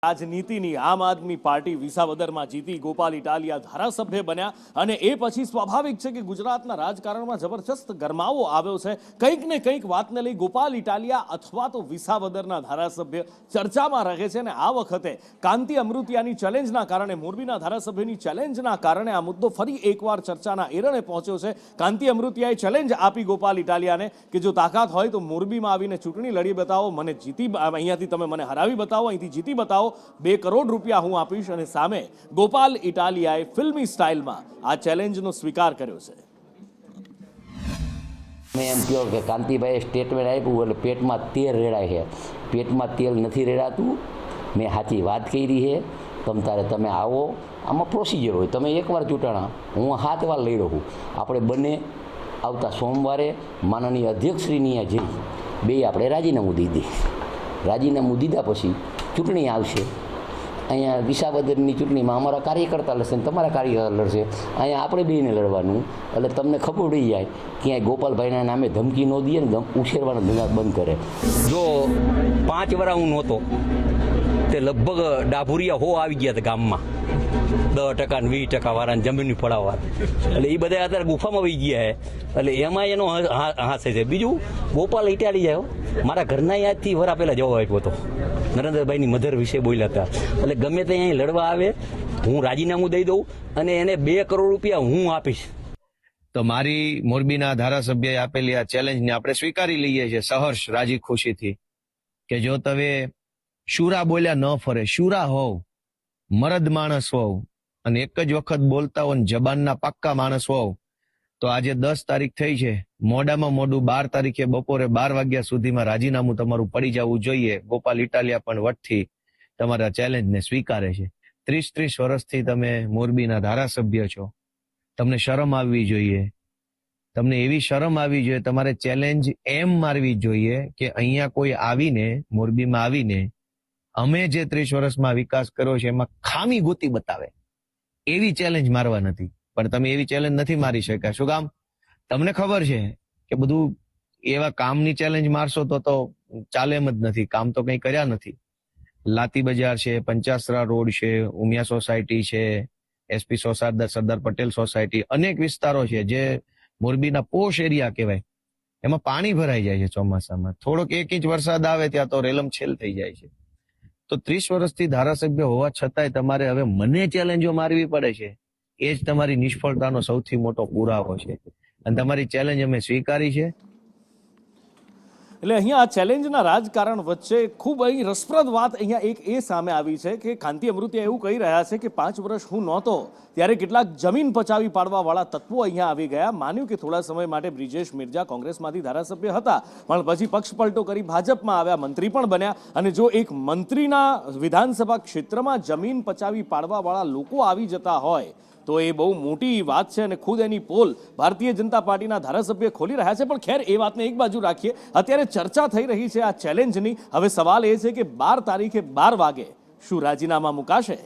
રાજનીતિની આમ આદમી પાર્ટી વિસાવદરમાં જીતી ગોપાલ ઇટાલિયા ધારાસભ્ય બન્યા અને એ પછી સ્વાભાવિક છે કે ગુજરાતના રાજકારણમાં જબરજસ્ત ગરમાવો આવ્યો છે। કંઈક ને કંઈક વાતને લઈ ગોપાલ ઇટાલિયા અથવા તો વિસાવદરના ધારાસભ્ય ચર્ચામાં રહે છે અને આ વખતે કાંતિ અમૃતિયાની ચેલેન્જના કારણે મોરબીના ધારાસભ્યની ચેલેન્જના કારણે આ મુદ્દો ફરી એકવાર ચર્ચાના એરણે પહોંચ્યો છે। કાંતિ અમૃતિયાએ ચેલેન્જ આપી ગોપાલ ઇટાલિયાને કે જો તાકાત હોય તો મોરબીમાં આવીને ચૂંટણી લડી બતાવો, મને જીતી અહીંયાથી તમે મને હરાવી બતાવો, અહીંથી જીતી બતાવો, 2 કરોડ રૂપિયા હું આપીશ। અને સામે ગોપાલ ઇટાલિયાએ ફિલ્મી સ્ટાઇલમાં આ ચેલેન્જનો સ્વીકાર કર્યો છે। મેં એમ કહ્યું કે કાંતિભાઈએ સ્ટેટમેન્ટ આપ્યું એટલે પેટમાં તેલ રેડાય છે, પેટમાં તેલ નથી રેડાતું। મેં સાચી વાત કરી છે। તમે આવો, આમાં પ્રોસિજર હોય। તમે એકવાર ચૂંટણા, હું 7 વાર લઈ રહ્યો છું। આપણે બંને આવતા સોમવારે માનનીય અધ્યક્ષશ્રીની જઈ બે આપણે રાજીનામું દઈ દઈએ। રાજીનામું દીધા પછી ચૂંટણી આવશે। અહીંયા વિસાવદરની ચૂંટણીમાં અમારા કાર્યકર્તા લડશે ને તમારા કાર્યકર્તા લડશે। અહીંયા આપણે બેને લડવાનું। એટલે તમને ખબર પડી જાય ક્યાંય ગોપાલભાઈના નામે ધમકી ન દઈએ ને ઉછેરવાના ધંધા બંધ કરે। જો 5 વર્ષ હું નહોતો તે લગભગ ડાભુરિયા આવી ગયા હતા ગામમાં, 10% ને 20% વાળાને જમીન ફળાવવા। એટલે એ બધા અત્યારે ગુફામાં વહી ગયા છે। એટલે એમાં એનો હાસે છે। બીજું ગોપાલ ઇટાલિયા મારા ઘરના યાદથી વરા પહેલાં જવાબ આપ્યો હતો, નરેન્દ્રભાઈની મધર વિશે બોલ્યા હતા। એટલે ગમે તે અહીં લડવા આવે હું રાજીનામું દઈ દઉં અને એને 2 કરોડ રૂપિયા હું આપીશ। તો મારી મોરબીના ધારાસભ્યએ આપેલી આ ચેલેન્જને આપણે સ્વીકારી લઈએ છીએ સહર્ષ રાજી ખુશીથી કે જો તમે શુરા બોલ્યા ન ફરે, શુરા હોવ, મરદ માણસ હોવ અને એક જ વખત બોલતા હો, જબાનના પાક્કા માણસ હોવ તો આજે 10 તારીખ થઈ છે, મોડામાં મોડું 12 તારીખે બપોરે 12 વાગ્યા સુધીમાં રાજીનામું તમારું પડી જવું જોઈએ। ગોપાલ ઇટાલિયા પણ વટથી તમારા ચેલેન્જને સ્વીકારે છે। 30 વર્ષથી તમે મોરબીના ધારાસભ્ય છો, તમને શરમ આવવી જોઈએ। તમને એવી શરમ આવવી જોઈએ, તમારે ચેલેન્જ એમ મારવી જોઈએ કે અહીંયા કોઈ આવીને, મોરબીમાં આવીને અમે જે 30 વર્ષમાં વિકાસ કર્યો છે એમાં ખામી ગોતી બતાવે, એવી ચેલેન્જ મારવા નથી। પણ તમે એવી ચેલેન્જ નથી મારી શક્યા। શું કામ? તમને ખબર છે કે બધું એવા કામની ચેલેન્જ મારશો તો ચાલે એમ જ નથી। કામ તો કંઈ કર્યા નથી। લાતી બજાર છે, પંચાસરા રોડ છે, ઉમિયા સોસાયટી છે, એસપી સરદાર પટેલ સોસાયટી, અનેક વિસ્તારો છે જે મોરબીના પોશ એરિયા કહેવાય, એમાં પાણી ભરાઈ જાય છે ચોમાસામાં। થોડોક 1 ઇંચ વરસાદ આવે ત્યાં તો રેલમછેલ થઈ જાય છે। તો 30 વર્ષથી ધારાસભ્ય હોવા છતાંય તમારે હવે મને ચેલેન્જો મારવી પડે છે, એ જ તમારી નિષ્ફળતાનો સૌથી મોટો પુરાવો છે। અને તમારી ચેલેન્જ અમે સ્વીકારી છે। એટલે અહીંયા આ ચેલેન્જના રાજકારણ વચ્ચે ખૂબ અહીં રસપ્રદ વાત અહીંયા એક એ સામે આવી છે કે કાંતિ અમૃતિયા એવું કહી રહ્યા છે કે 5 વર્ષ હું નહોતો ત્યારે કેટલાક જમીન પચાવી પાડવાવાળા તત્વો અહીંયા આવી ગયા। માન્યું કે થોડા સમય માટે બ્રિજેશ મિર્જા કોંગ્રેસમાંથી ધારાસભ્ય હતા, પણ પછી પક્ષ પલટો કરી ભાજપમાં આવ્યા, મંત્રી પણ બન્યા। અને જો એક મંત્રીના વિધાનસભા ક્ષેત્રમાં જમીન પચાવી પાડવાવાળા લોકો આવી જતા હોય તો એ બહુ મોટી વાત છે અને ખુદ એની પોલ ભારતીય જનતા પાર્ટીના ધારાસભ્ય ખોલી રહ્યા છે। પણ ખેર, એ વાતને એક બાજુ રાખીએ, અત્યારે ચર્ચા થઈ રહી છે આ ચેલેન્જની। હવે સવાલ એ છે કે 12 તારીખે 12 વાગે શું રાજીનામા મુકાશે?